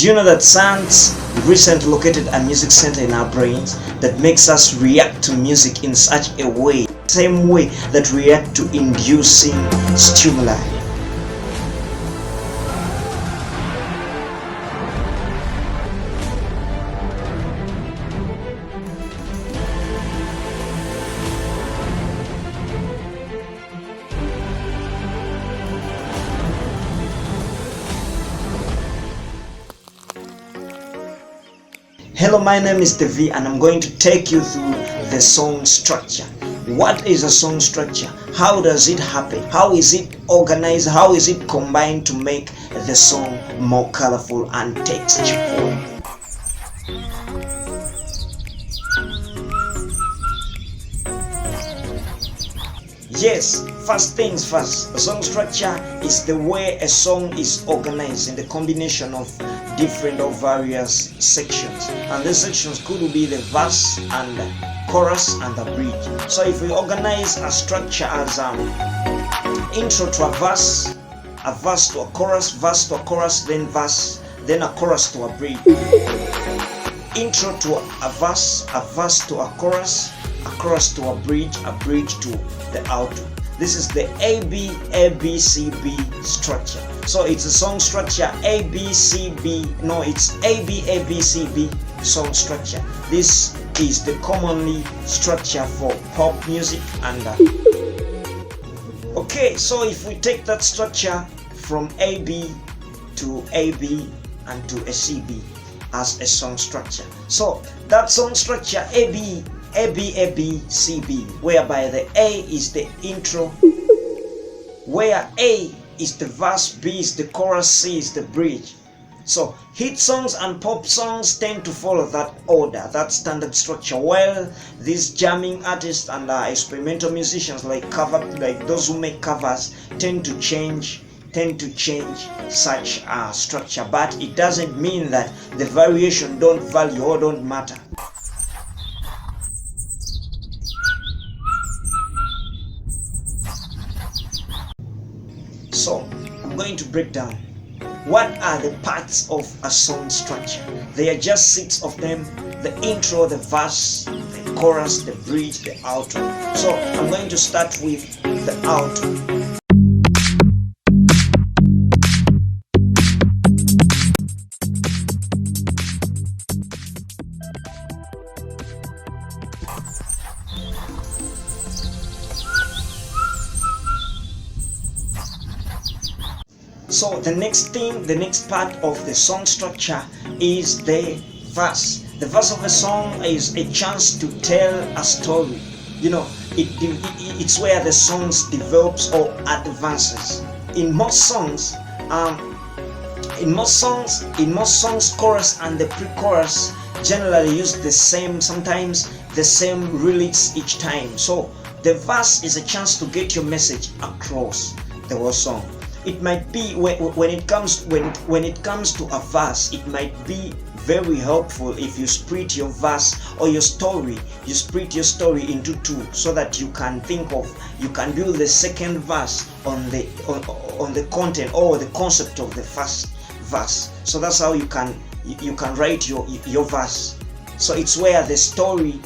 Do you know that science recently located a music center in our brains that makes us react to music in such a way, same way that we react to inducing stimuli? Hello, my name is Daviepan and I'm going to take you through the song structure. What is a song structure? How does it happen? How is it organized? How is it combined to make the song more colorful and textful? Yes, first things first, a song structure is the way a song is organized in the combination of different or various sections, and these sections could be the verse and the chorus and the bridge. So if we organize a structure as intro to a verse to a chorus, verse to a chorus, then verse, then a chorus to a bridge, intro to a verse to a chorus to a bridge to the outro. This is the ABABCB structure. So it's a song structure it's ABABCB song structure. This is the commonly structure for pop music and okay, so if we take that structure from AB to AB and to a CB as a song structure, so that song structure ABABCB, whereby the A is the intro, where A is the verse, B is the chorus, C is the bridge. So hit songs and pop songs tend to follow that order, that standard structure, while these jamming artists and experimental musicians like those who make covers tend to change such structure. But it doesn't mean that the variation don't value or don't matter. So I'm going to break down what are the parts of a song structure. There are just 6 of them: the intro, the verse, the chorus, the bridge, the outro. So I'm going to start with the outro. So the next part of the song structure is the verse. The verse of a song is a chance to tell a story. You know, it's where the songs develops or advances. In most songs, chorus and the pre-chorus generally use sometimes the same lyrics each time. So the verse is a chance to get your message across the whole song. It might be when it comes to a verse, it might be very helpful if you split your verse or your story. You split your story into 2 so that you can build the second verse on the content or the concept of the first verse. So that's how you can write your verse. So it's where the story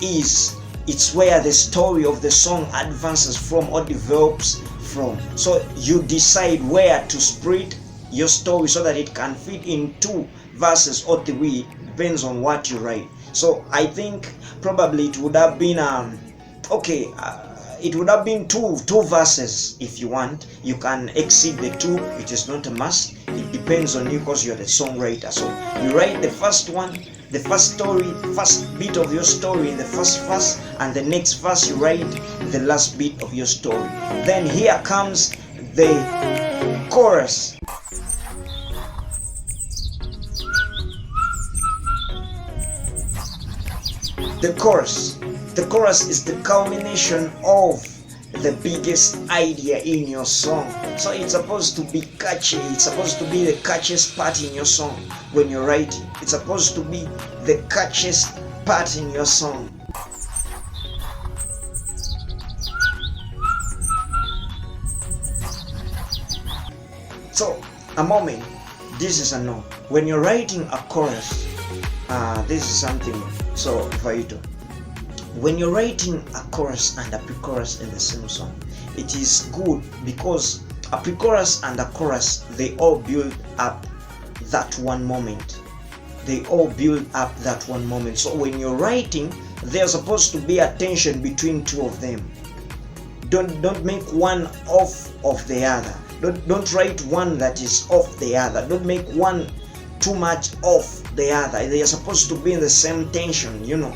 is. It's where the story of the song advances from or develops from. So you decide where to split your story so that it can fit in 2 verses or 3, depends on what you write. So I think probably it would have been it would have been two verses. If you want, you can exceed the 2. It is not a must. It depends on you because you're the songwriter. So you write the first one, the first bit of your story in the first verse, and the next verse you write the last bit of your story. Then here comes the chorus. The chorus is the culmination of the biggest idea in your song. So it's supposed to be catchy. It's supposed to be the catchiest part in your song when you're writing. It's supposed to be the catchiest part in your song. So, a moment. this is a no. When you're writing a chorus, this is something so vital. When you're writing a chorus and a pre-chorus in the same song, it is good because a pre-chorus and a chorus, they all build up that one moment. They all build up that one moment. So when you're writing, there's supposed to be a tension between two of them. Don't make one off of the other. Don't write one that is off the other. Don't make one too much off the other. They are supposed to be in the same tension, you know.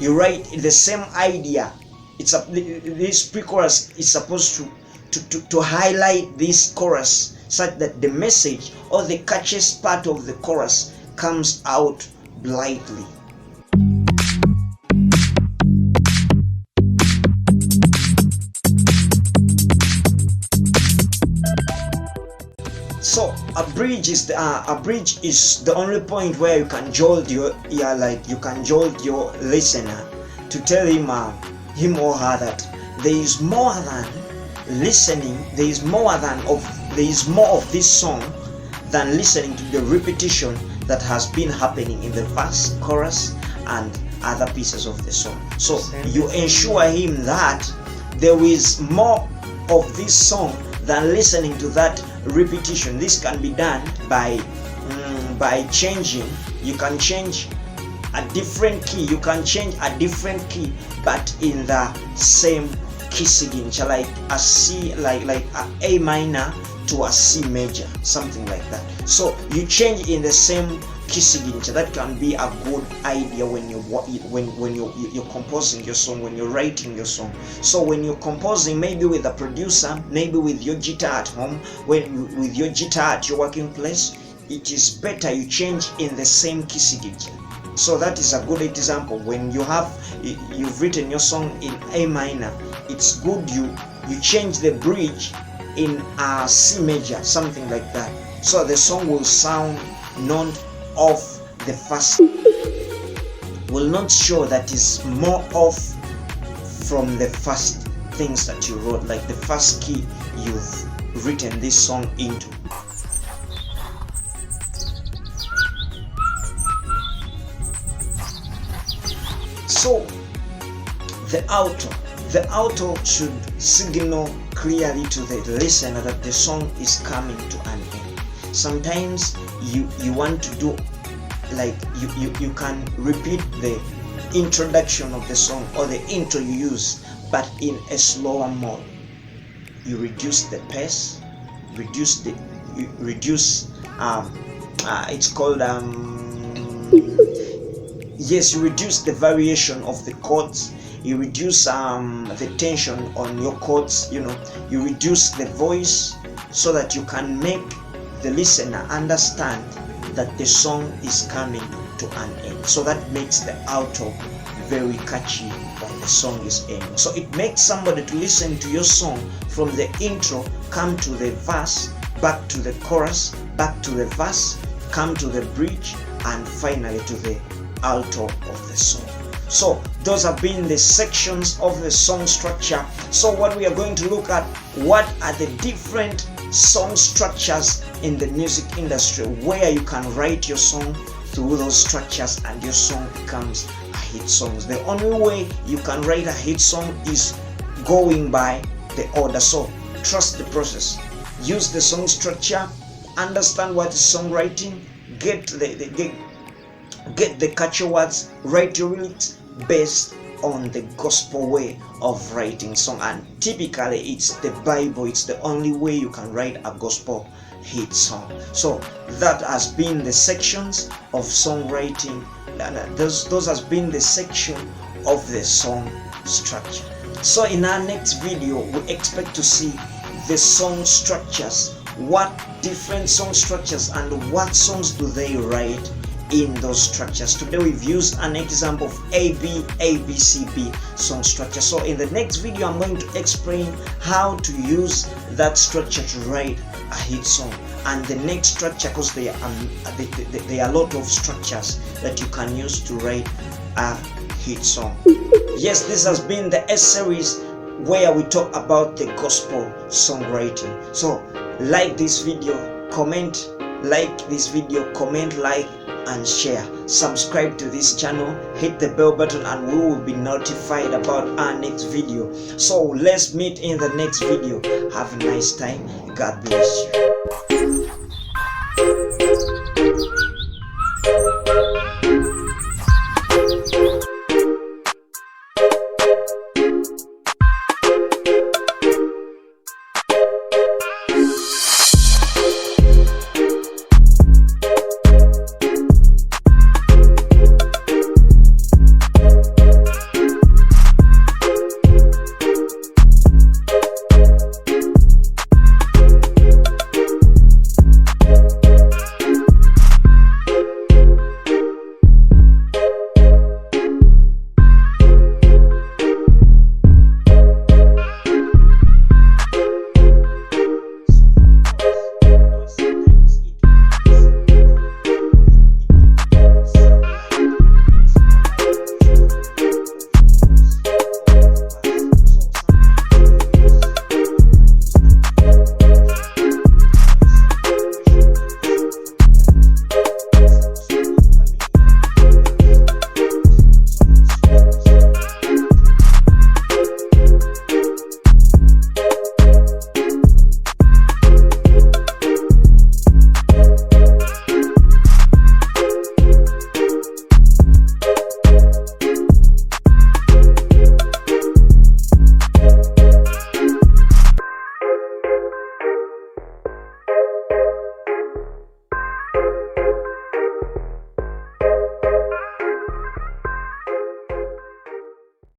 You write the same idea. This pre-chorus is supposed to highlight this chorus such that the message or the catchiest part of the chorus comes out blithely. So a bridge is the only point where you can jolt your ear, like you can jolt your listener to tell him or her that there is more than listening. There is more of this song than listening to the repetition that has been happening in the verse, chorus, and other pieces of the song. So you ensure him that there is more of this song than listening to that repetition. This can be done by changing. You can change a different key. You can change a different key, but in the same key signature, like a C, like a A minor to a C major, something like that. So you change in the same key signature. That can be a good idea when you're composing your song, when you're writing your song. So when you're composing, maybe with a producer, maybe with your guitar at home, with your guitar at your working place, it is better you change in the same key signature. So that is a good example. When you've written your song in A minor, it's good you change the bridge in a C major, something like that, so the song will sound not off the first, will not show that is more off from the first things that you wrote, like the first key you've written this song into. So the auto should signal clearly to the listener that the song is coming to an end. Sometimes you want to do, like you can repeat the introduction of the song or the intro you use, but in a slower mode. You reduce the pace, it's called you reduce the variation of the chords. You reduce the tension on your chords, you reduce the voice so that you can make the listener understand that the song is coming to an end. So that makes the outro very catchy when the song is ending. So it makes somebody to listen to your song from the intro, come to the verse, back to the chorus, back to the verse, come to the bridge, and finally to the alto of the song. So those have been the sections of the song structure. So what we are going to look at, what are the different song structures in the music industry, where you can write your song through those structures and your song becomes a hit song. The only way you can write a hit song is going by the order. So trust the process, use the song structure, understand what is songwriting, get the catchy words, write your lyrics based on the gospel way of writing song. And typically it's the Bible, it's the only way you can write a gospel hit song. So that has been the sections of songwriting. Those has been the section of the song structure. So in our next video we expect to see the song structures, what different song structures and what songs do they write in those structures. Today we've used an example of ABCB song structure. So in the next video I'm going to explain how to use that structure to write a hit song. And the next structure, because there are a lot of structures that you can use to write a hit song. Yes, this has been the S series where we talk about the gospel songwriting. So like this video, comment like this video, comment, like and share. Subscribe to this channel, hit the bell button, and we will be notified about our next video. So let's meet in the next video. Have a nice time. God bless you.